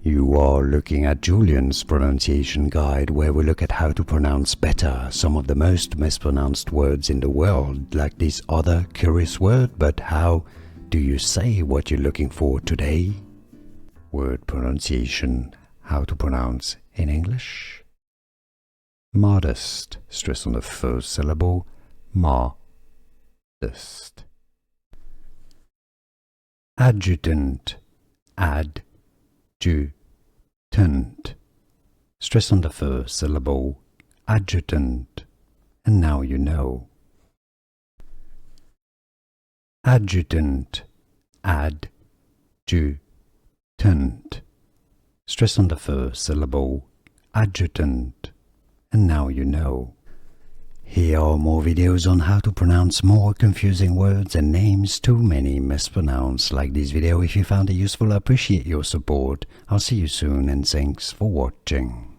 You are looking at Julian's pronunciation guide, where we look at how to pronounce better some of the most mispronounced words in the world, like this other curious word. But how do you say what you're looking for today? Word pronunciation, how to pronounce in English. Modest, stress on the first syllable, modest. Adjutant, adjutant, stress on the first syllable, adjutant, and now you know. Adjutant, adjutant, stress on the first syllable, adjutant, and now you know. Here are more videos on how to pronounce more confusing words and names too many mispronounced. Like this video if you found it useful. I appreciate your support. I'll see you soon and thanks for watching.